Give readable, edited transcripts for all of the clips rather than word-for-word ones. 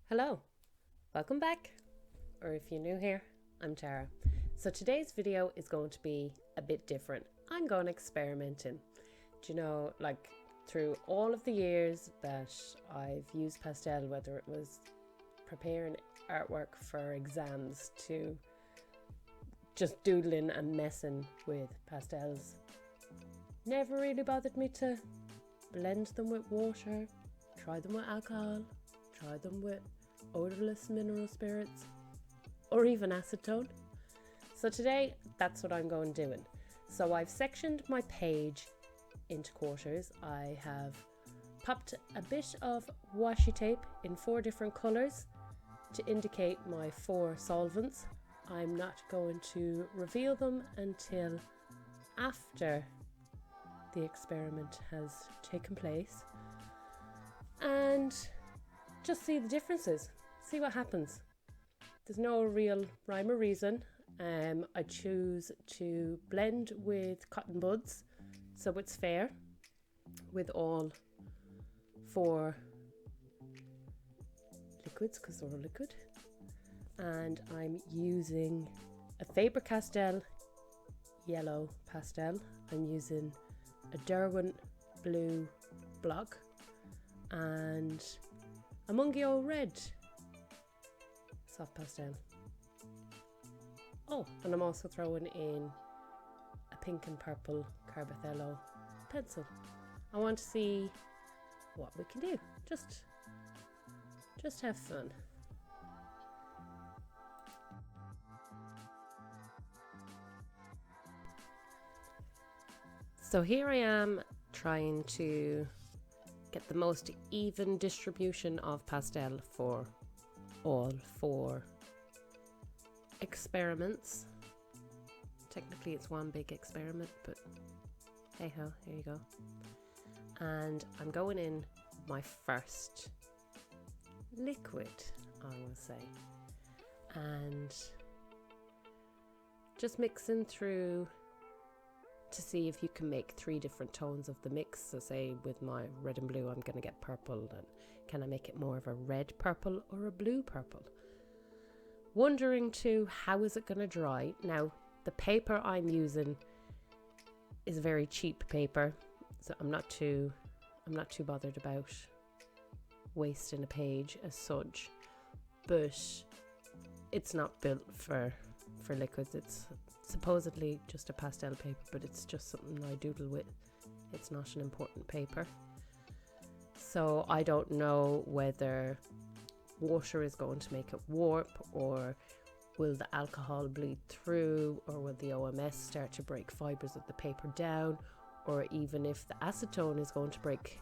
Hello, welcome back, or if you're new here, I'm Tara. So today's video is going to be a bit different. I'm going experimenting. Do you know, like through all of the years that I've used pastel, whether it was preparing artwork for exams to just doodling and messing with pastels, never really bothered me to blend them with water, try them with alcohol, try them with odorless mineral spirits, or even acetone. So today, that's what I'm going doing. So I've sectioned my page into quarters. I have popped a bit of washi tape in 4 different colours to indicate my 4 solvents. I'm not going to reveal them until after the experiment has taken place, and just see the differences, see what happens. There's no real rhyme or reason. I choose to blend with cotton buds, so it's fair with all 4 liquids because they're all liquid. And I'm using a Faber-Castell yellow pastel. I'm using a Derwent blue block and a Mungyo red soft pastel. Oh, and I'm also throwing in a pink and purple CarbOthello pencil. I want to see what we can do. Just have fun. So here I am trying to get the most even distribution of pastel for all 4 experiments. Technically it's one big experiment, but hey ho, here you go. And I'm going in my first liquid, I will say, and just mixing through to see if you can make 3 different tones of the mix. So say with my red and blue I'm going to get purple, and can I make it more of a red purple or a blue purple? Wondering too, how is it going to dry? Now the paper I'm using is very cheap paper, so I'm not too bothered about wasting a page as such, but it's not built for liquids. It's supposedly just a pastel paper, but it's just something I doodle with. It's not an important paper. So I don't know whether water is going to make it warp, or will the alcohol bleed through, or will the OMS start to break fibres of the paper down, or even if the acetone is going to break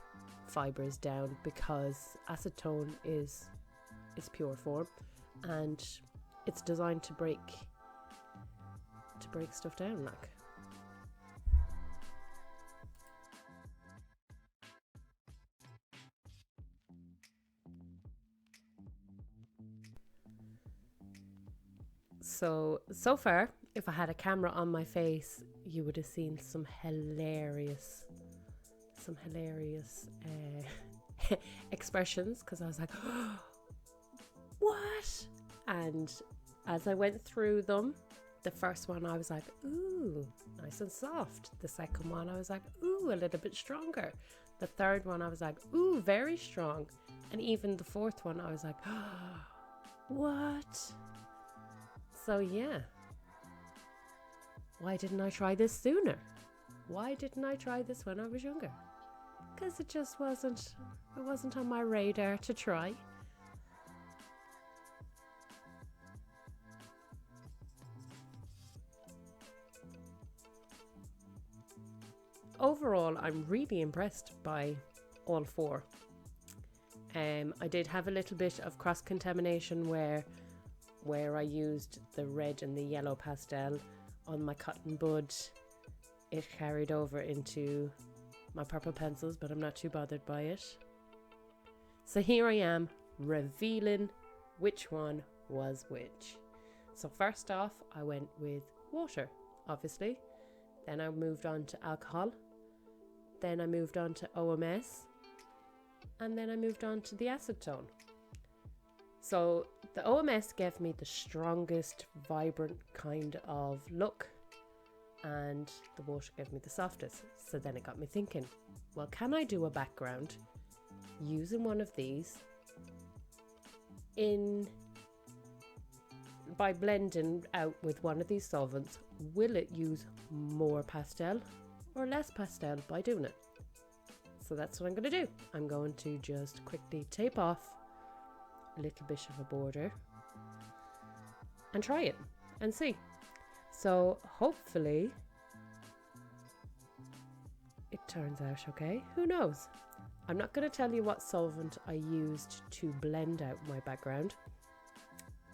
fibres down, because acetone is pure form and it's designed to break stuff down, like. So far, if I had a camera on my face, you would have seen some hilarious expressions, because I was like, oh, what? And as I went through them, the first one I was like, ooh, nice and soft. The second one I was like, ooh, a little bit stronger. The third one I was like, ooh, very strong. And even the fourth one I was like, oh, what? So yeah, why didn't I try this sooner? Why didn't I try this when I was younger? Because it just wasn't on my radar to try. Overall, I'm really impressed by all 4. I did have a little bit of cross-contamination where I used the red and the yellow pastel on my cotton bud. It carried over into my purple pencils, but I'm not too bothered by it. So here I am revealing which one was which. So first off, I went with water, obviously. Then I moved on to alcohol. Then I moved on to OMS. And then I moved on to the acetone. So the OMS gave me the strongest, vibrant kind of look, and the water gave me the softest. So then it got me thinking, well, can I do a background using one of these by blending out with one of these solvents? Will it use more pastel or less pastel by doing it? So that's what I'm going to do. I'm going to just quickly tape off a little bit of a border and try it and see. So hopefully it turns out okay. Who knows? I'm not going to tell you what solvent I used to blend out my background.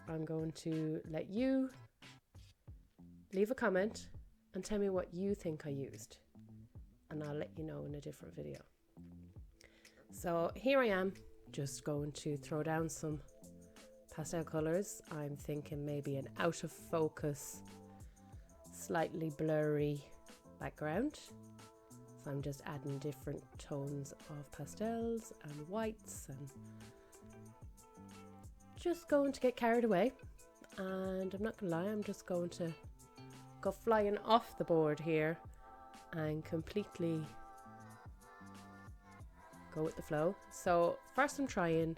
I'm going to let you leave a comment and tell me what you think I used, and I'll let you know in a different video. So here I am, just going to throw down some pastel colours. I'm thinking maybe an out of focus, slightly blurry background. So I'm just adding different tones of pastels and whites and just going to get carried away. And I'm not gonna lie, I'm just going to go flying off the board here and completely go with the flow. So first I'm trying,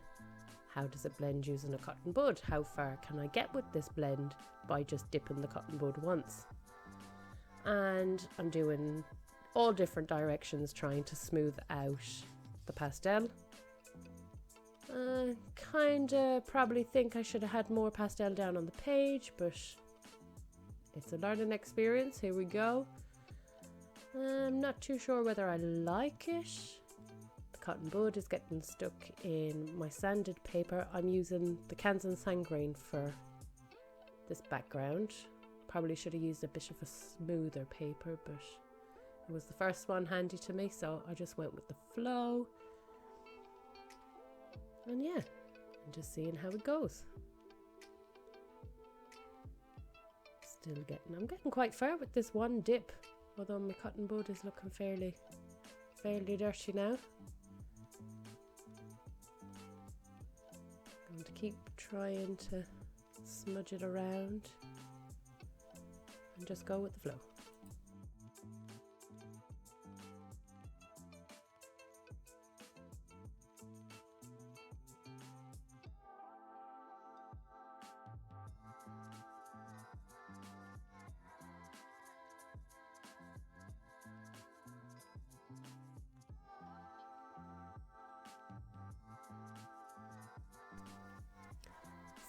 how does it blend using a cotton bud? How far can I get with this blend by just dipping the cotton bud once? And I'm doing all different directions, trying to smooth out the pastel. Kinda probably think I should have had more pastel down on the page, but it's a learning experience. Here we go. I'm not too sure whether I like it. The cotton bud is getting stuck in my sanded paper. I'm using the Kansen Sandgrain for this background. Probably should have used a bit of a smoother paper, but it was the first one handy to me, so I just went with the flow. And yeah, I'm just seeing how it goes. I'm getting quite far with this one dip, although my cotton bud is looking fairly dirty now. I'm going to keep trying to smudge it around and just go with the flow.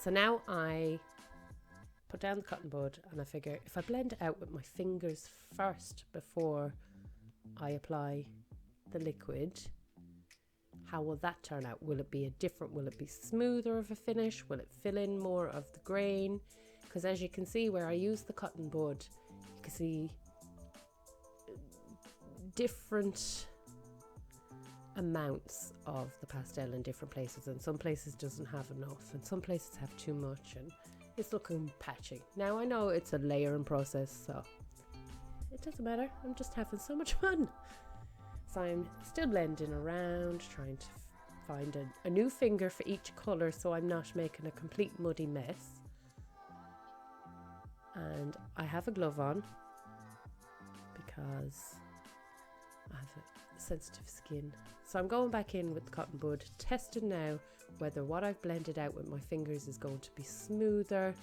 So now I put down the cotton bud and I figure if I blend it out with my fingers first before I apply the liquid, how will that turn out? Will it be will it be smoother of a finish? Will it fill in more of the grain? Because as you can see where I use the cotton bud, you can see different amounts of the pastel in different places, and some places doesn't have enough and some places have too much, and it's looking patchy. Now I know it's a layering process, so it doesn't matter. I'm just having so much fun. So I'm still blending around, trying to find a new finger for each colour so I'm not making a complete muddy mess. And I have a glove on because I have a sensitive skin. So I'm going back in with the cotton bud, testing now whether what I've blended out with my fingers is going to be smoother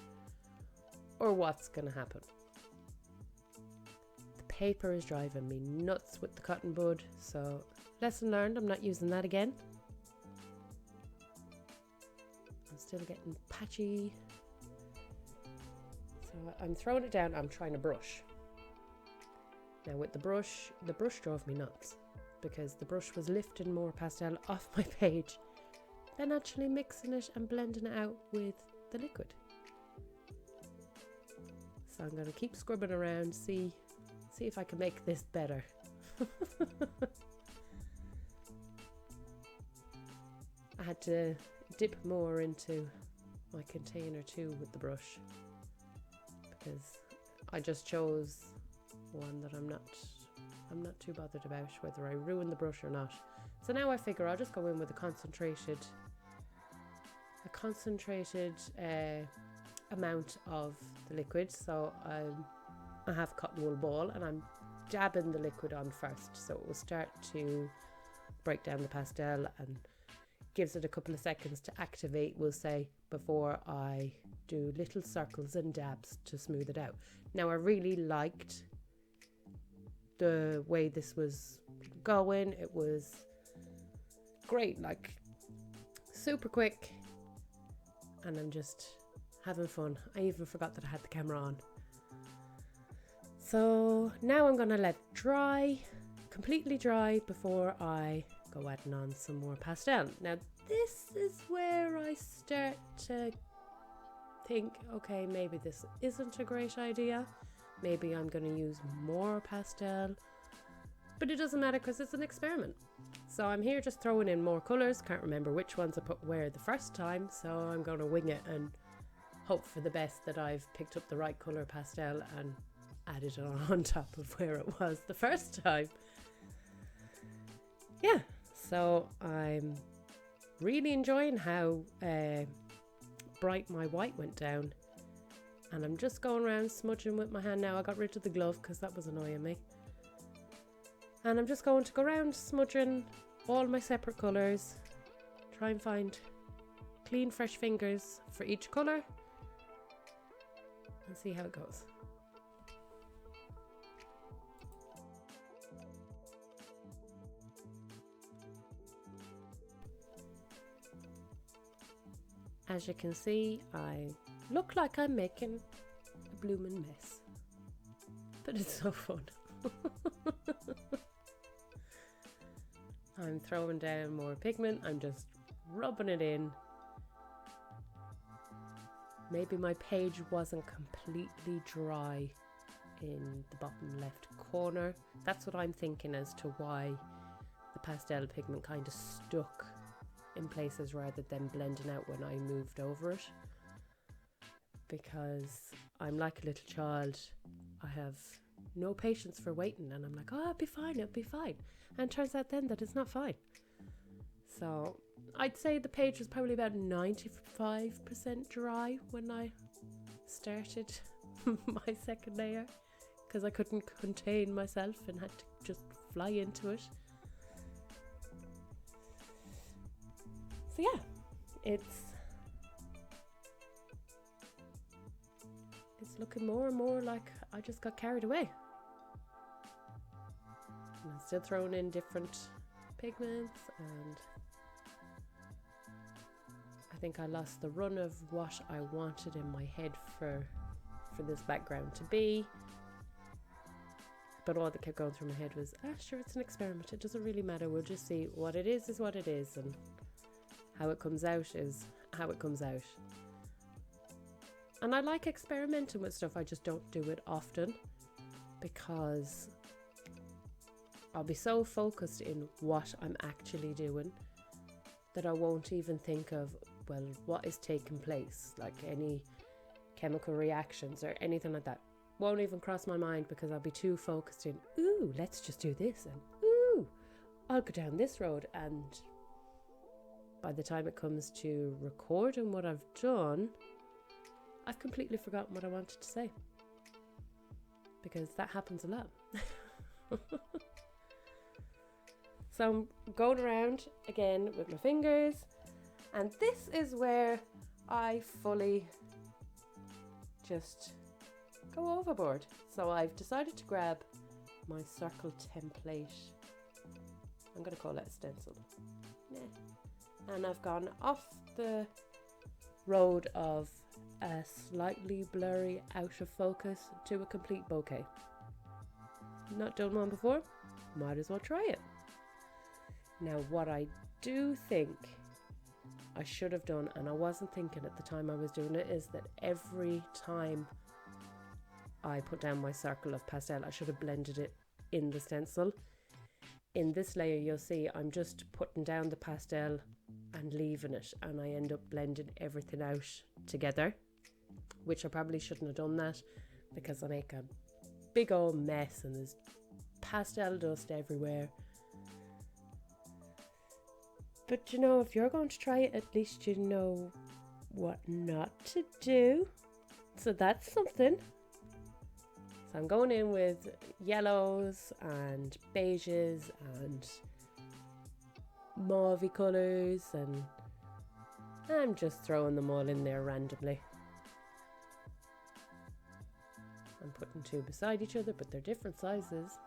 or what's going to happen. The paper is driving me nuts with the cotton bud, so lesson learned, I'm not using that again. I'm still getting patchy. So I'm throwing it down, I'm trying to brush. Now with the brush drove me nuts because the brush was lifting more pastel off my page than actually mixing it and blending it out with the liquid. So I'm going to keep scrubbing around, see if I can make this better. I had to dip more into my container too with the brush because I just chose one that I'm not too bothered about whether I ruin the brush or not. So now I figure I'll just go in with a concentrated a concentrated amount of the liquid. So I have a cotton wool ball and I'm dabbing the liquid on first, so it will start to break down the pastel and gives it a couple of seconds to activate, we'll say, before I do little circles and dabs to smooth it out. Now I really liked the way this was going. It was great, like super quick, and I'm just having fun. I even forgot that I had the camera on. So now I'm gonna let it dry, completely dry, before I go adding on some more pastel. Now this is where I start to think, okay, maybe this isn't a great idea. Maybe I'm going to use more pastel, but it doesn't matter because it's an experiment. So I'm here just throwing in more colours. Can't remember which ones I put where the first time, so I'm going to wing it and hope for the best that I've picked up the right colour pastel and added it on top of where it was the first time. Yeah, so I'm really enjoying how bright my white went down, and I'm just going around smudging with my hand now. I got rid of the glove because that was annoying me, and I'm just going to go around smudging all my separate colours, try and find clean fresh fingers for each colour and see how it goes. As you can see, I look like I'm making a bloomin' mess, but it's so fun. I'm throwing down more pigment, I'm just rubbing it in. Maybe my page wasn't completely dry in the bottom left corner. That's what I'm thinking as to why the pastel pigment kind of stuck in places rather than blending out when I moved over it, because I'm like a little child. I have no patience for waiting, and I'm like, oh, it'll be fine, and it turns out then that it's not fine. So I'd say the page was probably about 95% dry when I started my second layer, because I couldn't contain myself and had to just fly into it. So yeah, it's looking more and more like I just got carried away. And I'm still throwing in different pigments, and I think I lost the run of what I wanted in my head for this background to be. But all that kept going through my head was, sure, it's an experiment. It doesn't really matter. We'll just see what it is what it is, and how it comes out is how it comes out. And I like experimenting with stuff. I just don't do it often because I'll be so focused in what I'm actually doing that I won't even think of, well, what is taking place, like any chemical reactions or anything like that. Won't even cross my mind because I'll be too focused in, ooh, let's just do this, and ooh, I'll go down this road. And by the time it comes to recording what I've done, I've completely forgotten what I wanted to say, because that happens a lot. So I'm going around again with my fingers, and this is where I fully just go overboard. So I've decided to grab my circle template. I'm going to call it a stencil. Yeah. And I've gone off the road of a slightly blurry out of focus to a complete bouquet. Not done one before, might as well try it. Now what I do think I should have done, and I wasn't thinking at the time I was doing it, is that every time I put down my circle of pastel, I should have blended it in the stencil. In this layer you'll see I'm just putting down the pastel and leaving it, and I end up blending everything out together, which I probably shouldn't have done that, because I make a big old mess and there's pastel dust everywhere. But you know, if you're going to try it, at least you know what not to do. So that's something. So I'm going in with yellows and beiges and mauvey colours, and I'm just throwing them all in there randomly. I'm putting two beside each other, but they're different sizes.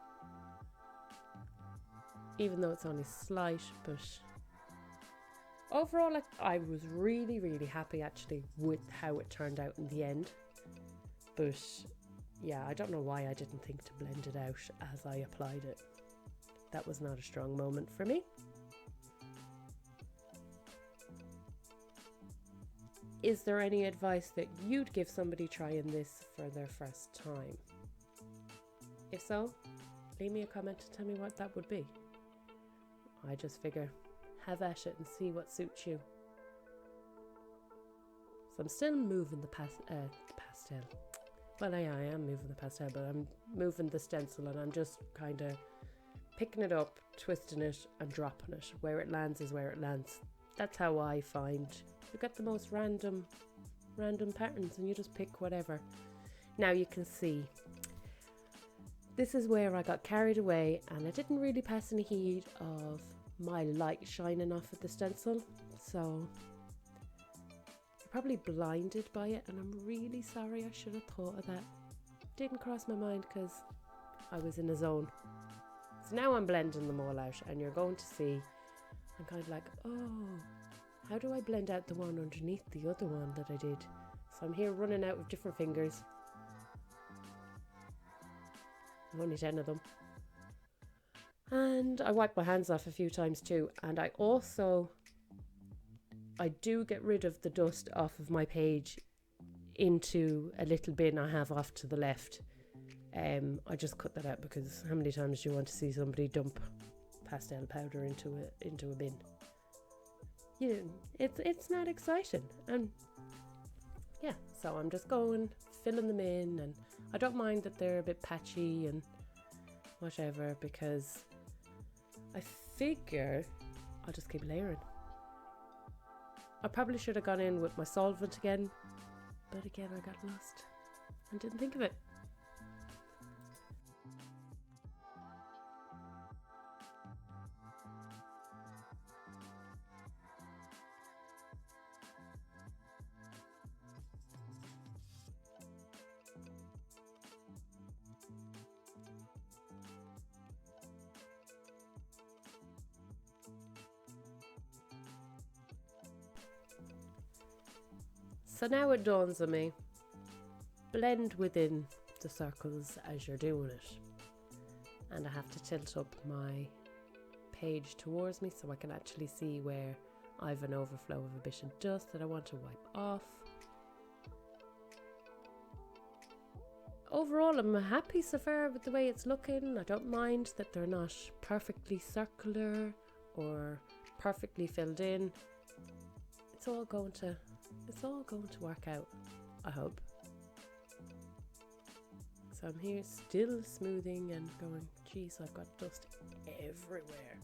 Even though it's only slight, but overall I was really, really happy actually with how it turned out in the end. But yeah, I don't know why I didn't think to blend it out as I applied it. That was not a strong moment for me. Is there any advice that you'd give somebody trying this for their first time? If so, leave me a comment to tell me what that would be. I just figure, have at it and see what suits you. So I'm still moving the pastel. Well, I am moving the pastel, but I'm moving the stencil, and I'm just kind of picking it up, twisting it and dropping it. Where it lands is where it lands. That's how I find you get the most random patterns, and you just pick whatever. Now you can see this is where I got carried away, and I didn't really pass any heed of my light shining off of the stencil, so I'm probably blinded by it, and I'm really sorry. I should have thought of that. Didn't cross my mind because I was in a zone. So now I'm blending them all out, and you're going to see I'm kind of like, oh, how do I blend out the one underneath the other one that I did? So I'm here running out with different fingers. Only 10 of them. And I wipe my hands off a few times too. And I do get rid of the dust off of my page into a little bin I have off to the left. I just cut that out because how many times do you want to see somebody dump pastel powder into a bin? Yeah, it's not exciting. And yeah, so I'm just going, filling them in, and I don't mind that they're a bit patchy and whatever, because I figure I'll just keep layering. I probably should have gone in with my solvent again, but again I got lost and didn't think of it. So now it dawns on me, blend within the circles as you're doing it. And I have to tilt up my page towards me so I can actually see where I've an overflow of a bit of dust that I want to wipe off. Overall, I'm happy so far with the way it's looking. I don't mind that they're not perfectly circular or perfectly filled in. It's all going to work out, I hope. So I'm here still smoothing and going, geez, I've got dust everywhere.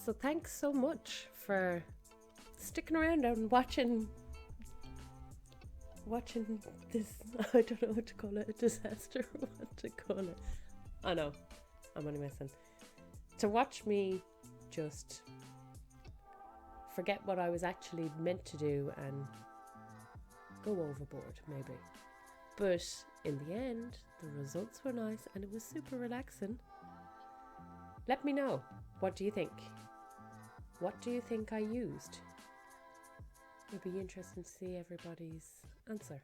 So thanks so much for sticking around and watching this, I don't know what to call it, a disaster, what to call it. I know, I'm only messing. To watch me just forget what I was actually meant to do and go overboard, maybe. But in the end, the results were nice and it was super relaxing. Let me know, what do you think? What do you think I used? It'd be interesting to see everybody's answer.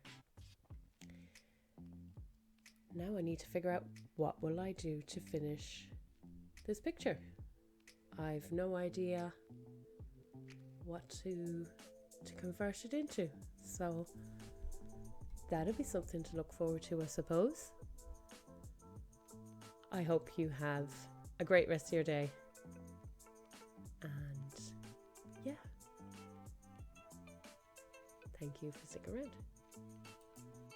Now I need to figure out what will I do to finish this picture. I've no idea what to convert it into. So that'll be something to look forward to, I suppose. I hope you have a great rest of your day. And yeah, thank you for sticking around.